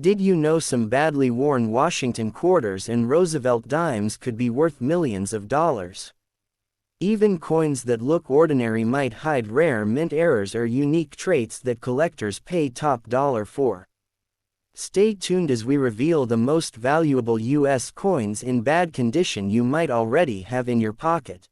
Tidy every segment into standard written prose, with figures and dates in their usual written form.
Did you know some badly worn Washington quarters and Roosevelt dimes could be worth millions of dollars? Even coins that look ordinary might hide rare mint errors or unique traits that collectors pay top dollar for. Stay tuned as we reveal the most valuable U.S. coins in bad condition you might already have in your pocket.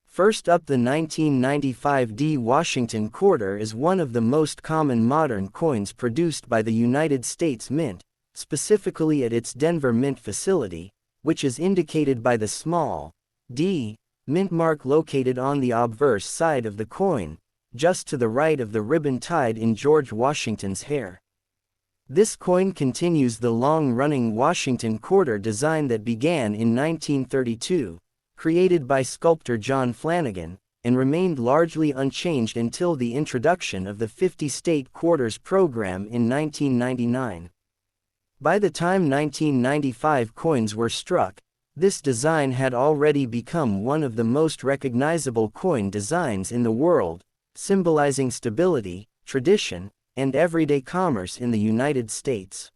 First up, the 1995 D Washington quarter is one of the most common modern coins produced by the United States Mint, specifically at its Denver Mint facility, which is indicated by the small D mint mark located on the obverse side of the coin, just to the right of the ribbon tied in George Washington's hair. This coin continues the long-running Washington quarter design that began in 1932. Created by sculptor John Flanagan, and remained largely unchanged until the introduction of the 50-state quarters program in 1999. By the time 1995 coins were struck, this design had already become one of the most recognizable coin designs in the world, symbolizing stability, tradition, and everyday commerce in the United States.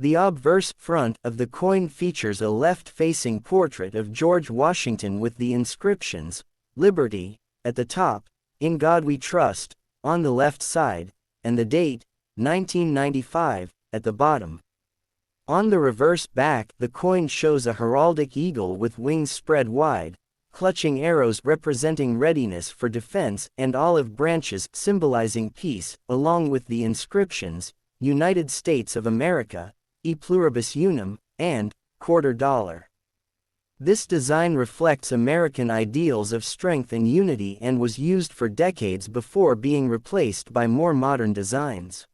The obverse front of the coin features a left-facing portrait of George Washington with the inscriptions, "Liberty," at the top, "In God We Trust," on the left side, and the date, 1995, at the bottom. On the reverse back, the coin shows a heraldic eagle with wings spread wide, clutching arrows representing readiness for defense, and olive branches symbolizing peace, along with the inscriptions, "United States of America, E Pluribus Unum," and "Quarter Dollar." This design reflects American ideals of strength and unity and was used for decades before being replaced by more modern designs.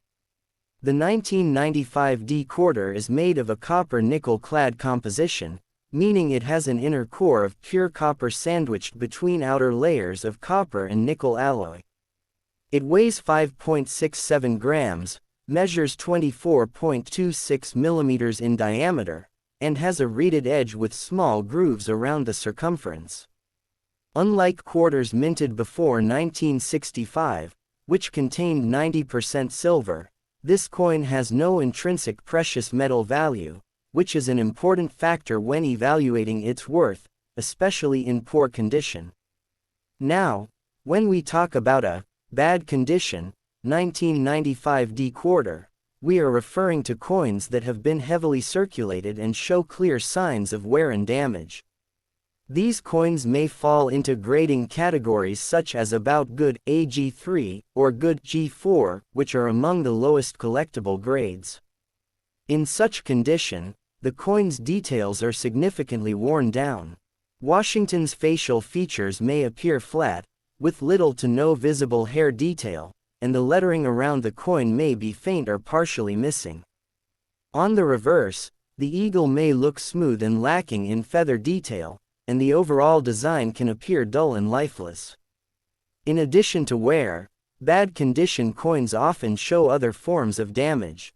The 1995 D quarter is made of a copper-nickel clad composition, meaning it has an inner core of pure copper sandwiched between outer layers of copper and nickel alloy. It weighs 5.67 grams, measures 24.26 millimeters in diameter, and has a reeded edge with small grooves around the circumference. Unlike quarters minted before 1965, which contained 90% silver, this coin has no intrinsic precious metal value, which is an important factor when evaluating its worth, especially in poor condition. Now, when we talk about a bad condition 1995 D quarter, we are referring to coins that have been heavily circulated and show clear signs of wear and damage. These coins may fall into grading categories such as about good AG3 or good G4, which are among the lowest collectible grades. In such condition, the coin's details are significantly worn down. Washington's facial features may appear flat, with little to no visible hair detail, and the lettering around the coin may be faint or partially missing. On the reverse, the eagle may look smooth and lacking in feather detail, and the overall design can appear dull and lifeless. In addition to wear, bad condition coins often show other forms of damage.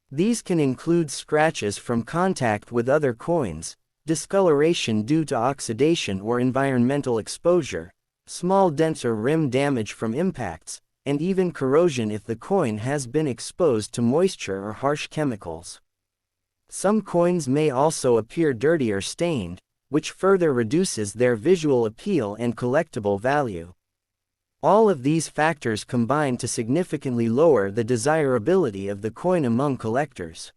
These can include scratches from contact with other coins, discoloration due to oxidation or environmental exposure, small dents or rim damage from impacts, and even corrosion if the coin has been exposed to moisture or harsh chemicals. Some coins may also appear dirty or stained, which further reduces their visual appeal and collectible value. All of these factors combine to significantly lower the desirability of the coin among collectors.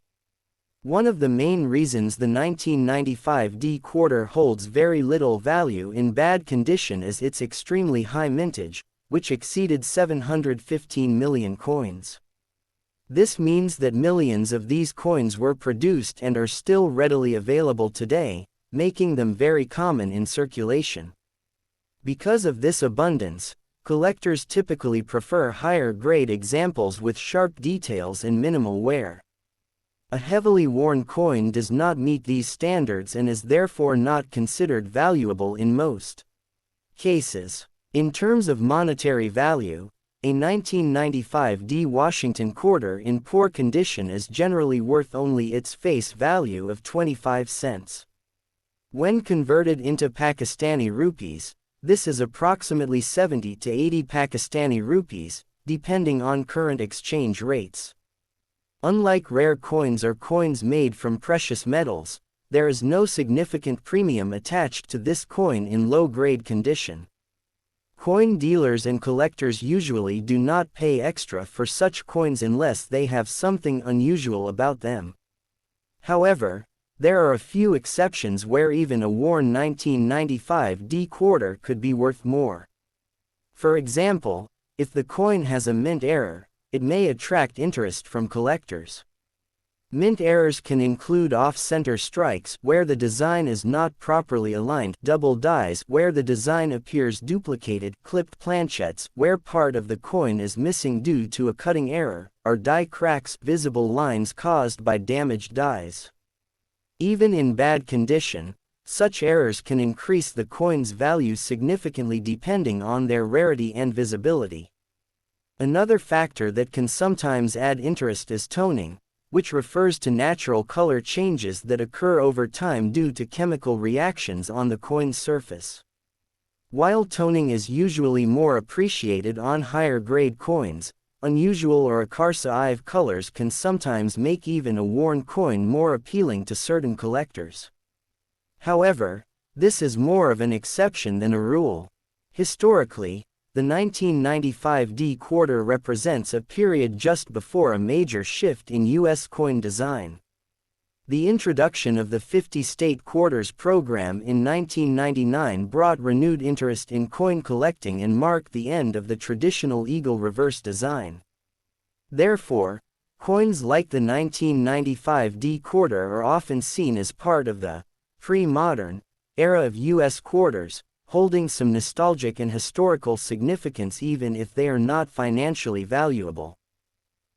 One of the main reasons the 1995 D quarter holds very little value in bad condition is its extremely high mintage, which exceeded 715 million coins. This means that millions of these coins were produced and are still readily available today, making them very common in circulation. Because of this abundance, collectors typically prefer higher-grade examples with sharp details and minimal wear. A heavily worn coin does not meet these standards and is therefore not considered valuable in most cases. In terms of monetary value, a 1995 D Washington quarter in poor condition is generally worth only its face value of 25 cents. When converted into Pakistani rupees, this is approximately 70 to 80 Pakistani rupees, depending on current exchange rates. Unlike rare coins or coins made from precious metals, there is no significant premium attached to this coin in low-grade condition. Coin dealers and collectors usually do not pay extra for such coins unless they have something unusual about them. However, there are a few exceptions where even a worn 1995 D quarter could be worth more. For example, if the coin has a mint error, it may attract interest from collectors. Mint errors can include off-center strikes where the design is not properly aligned, double dies where the design appears duplicated, clipped planchettes where part of the coin is missing due to a cutting error, or die cracks, visible lines caused by damaged dies. Even in bad condition, such errors can increase the coin's value significantly depending on their rarity and visibility. Another factor that can sometimes add interest is toning, which refers to natural color changes that occur over time due to chemical reactions on the coin's surface. While toning is usually more appreciated on higher-grade coins, unusual or acarsa-ive colors can sometimes make even a worn coin more appealing to certain collectors. However, this is more of an exception than a rule. Historically, the 1995 D quarter represents a period just before a major shift in U.S. coin design. The introduction of the 50-state quarters program in 1999 brought renewed interest in coin collecting and marked the end of the traditional eagle reverse design. Therefore, coins like the 1995 D quarter are often seen as part of the pre-modern era of U.S. quarters, holding some nostalgic and historical significance even if they are not financially valuable.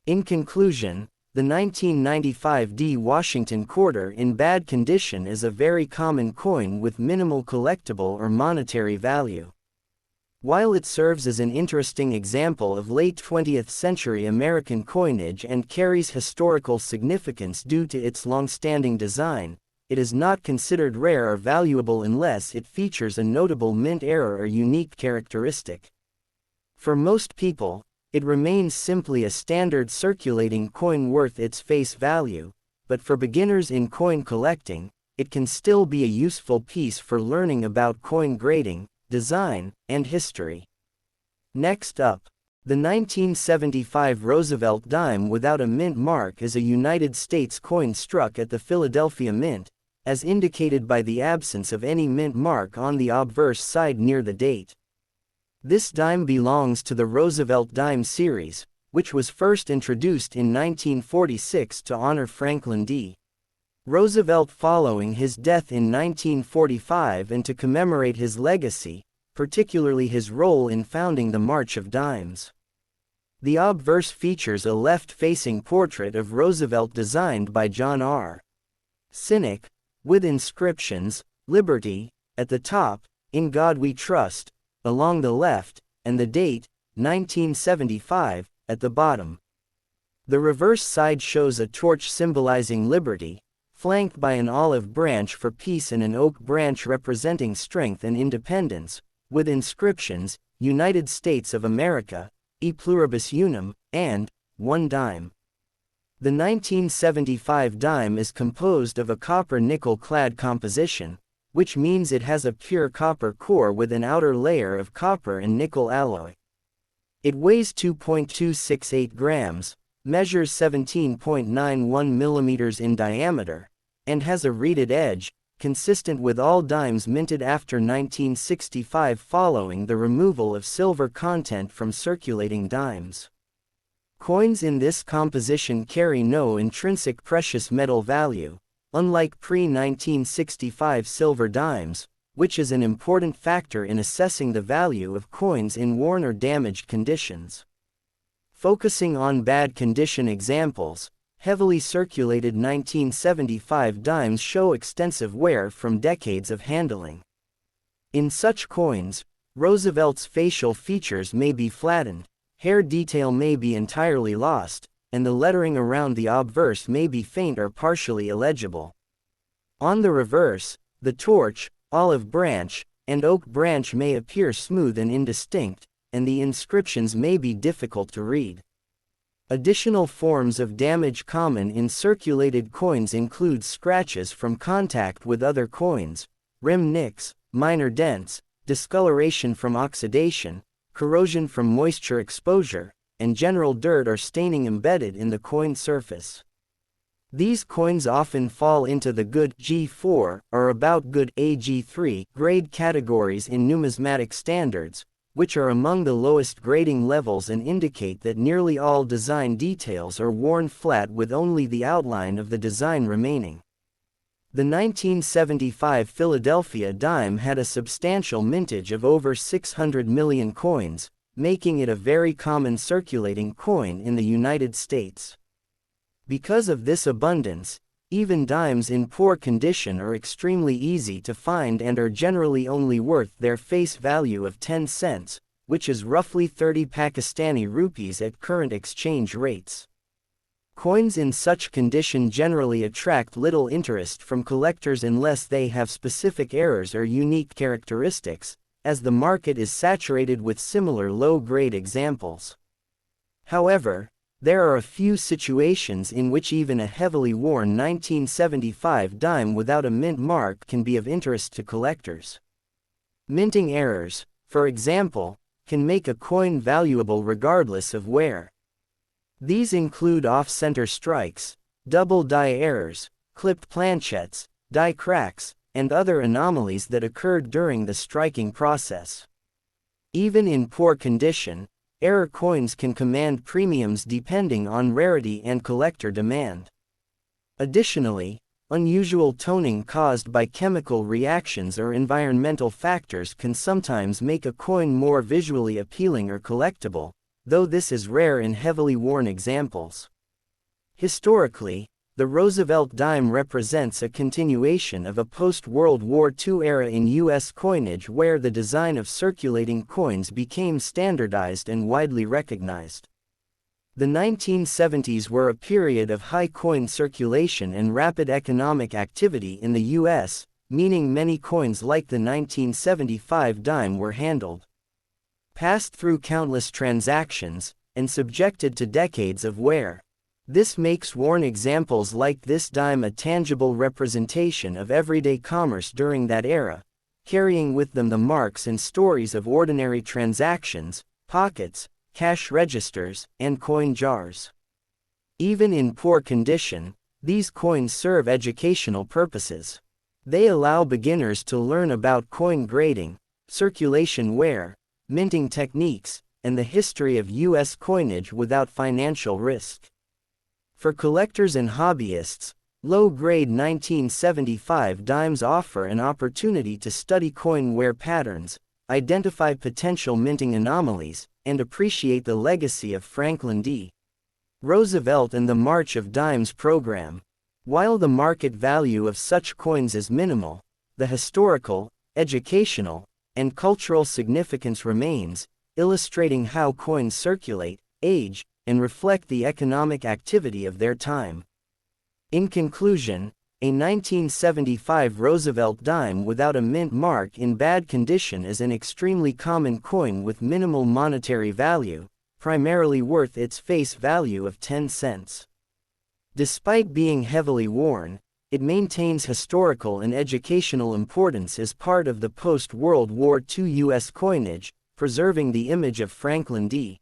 In conclusion, the 1995 D Washington quarter in bad condition is a very common coin with minimal collectible or monetary value. While it serves as an interesting example of late 20th century American coinage and carries historical significance due to its long-standing design, it is not considered rare or valuable unless it features a notable mint error or unique characteristic. For most people, it remains simply a standard circulating coin worth its face value, but for beginners in coin collecting, it can still be a useful piece for learning about coin grading, design, and history. Next up, the 1975 Roosevelt Dime without a mint mark is a United States coin struck at the Philadelphia Mint, as indicated by the absence of any mint mark on the obverse side near the date. This dime belongs to the Roosevelt Dime series, which was first introduced in 1946 to honor Franklin D. Roosevelt following his death in 1945 and to commemorate his legacy, particularly his role in founding the March of Dimes. The obverse features a left-facing portrait of Roosevelt designed by John R. Sinek, with inscriptions, Liberty, at the top, In God We Trust, along the left, and the date, 1975, at the bottom. The reverse side shows a torch symbolizing liberty, flanked by an olive branch for peace and an oak branch representing strength and independence, with inscriptions, United States of America, E Pluribus Unum, and, One Dime. The 1975 dime is composed of a copper-nickel-clad composition, which means it has a pure copper core with an outer layer of copper and nickel alloy. It weighs 2.268 grams, measures 17.91 millimeters in diameter, and has a reeded edge, consistent with all dimes minted after 1965 following the removal of silver content from circulating dimes. Coins in this composition carry no intrinsic precious metal value, unlike pre-1965 silver dimes, which is an important factor in assessing the value of coins in worn or damaged conditions. Focusing on bad condition examples, heavily circulated 1975 dimes show extensive wear from decades of handling. In such coins, Roosevelt's facial features may be flattened, hair detail may be entirely lost, and the lettering around the obverse may be faint or partially illegible. On the reverse, the torch, olive branch, and oak branch may appear smooth and indistinct, and the inscriptions may be difficult to read. Additional forms of damage common in circulated coins include scratches from contact with other coins, rim nicks, minor dents, discoloration from oxidation, corrosion from moisture exposure, and general dirt or staining embedded in the coin surface. These coins often fall into the good G4 or about good AG3 grade categories in numismatic standards, which are among the lowest grading levels and indicate that nearly all design details are worn flat with only the outline of the design remaining. The 1975 Philadelphia dime had a substantial mintage of over 600 million coins, making it a very common circulating coin in the United States. Because of this abundance, even dimes in poor condition are extremely easy to find and are generally only worth their face value of 10 cents, which is roughly 30 Pakistani rupees at current exchange rates. Coins in such condition generally attract little interest from collectors unless they have specific errors or unique characteristics, as the market is saturated with similar low-grade examples. However, there are a few situations in which even a heavily worn 1975 dime without a mint mark can be of interest to collectors. Minting errors, for example, can make a coin valuable regardless of wear. These include off-center strikes, double die errors, clipped planchettes, die cracks, and other anomalies that occurred during the striking process. Even in poor condition, error coins can command premiums depending on rarity and collector demand. Additionally, unusual toning caused by chemical reactions or environmental factors can sometimes make a coin more visually appealing or collectible, though this is rare in heavily worn examples. Historically, the Roosevelt dime represents a continuation of a post-World War II era in U.S. coinage where the design of circulating coins became standardized and widely recognized. The 1970s were a period of high coin circulation and rapid economic activity in the U.S., meaning many coins like the 1975 dime were handled, passed through countless transactions, and subjected to decades of wear. This makes worn examples like this dime a tangible representation of everyday commerce during that era, carrying with them the marks and stories of ordinary transactions, pockets, cash registers, and coin jars. Even in poor condition, these coins serve educational purposes. They allow beginners to learn about coin grading, circulation wear, minting techniques, and the history of U.S. coinage without financial risk. For collectors and hobbyists, low-grade 1975 dimes offer an opportunity to study coin wear patterns, identify potential minting anomalies, and appreciate the legacy of Franklin D. Roosevelt and the March of Dimes program. While the market value of such coins is minimal, the historical, educational, and cultural significance remains, illustrating how coins circulate, age, and reflect the economic activity of their time. In conclusion, a 1975 Roosevelt dime without a mint mark in bad condition is an extremely common coin with minimal monetary value, primarily worth its face value of 10 cents. Despite being heavily worn, it maintains historical and educational importance as part of the post-World War II U.S. coinage, preserving the image of Franklin D.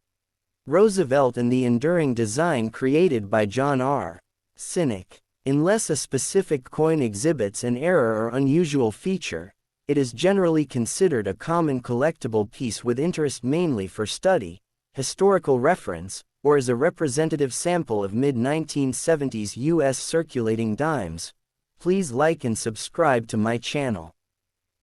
Roosevelt and the enduring design created by John R. Cynic. Unless a specific coin exhibits an error or unusual feature, it is generally considered a common collectible piece with interest mainly for study, historical reference, or as a representative sample of mid-1970s U.S. circulating dimes. Please like and subscribe to my channel.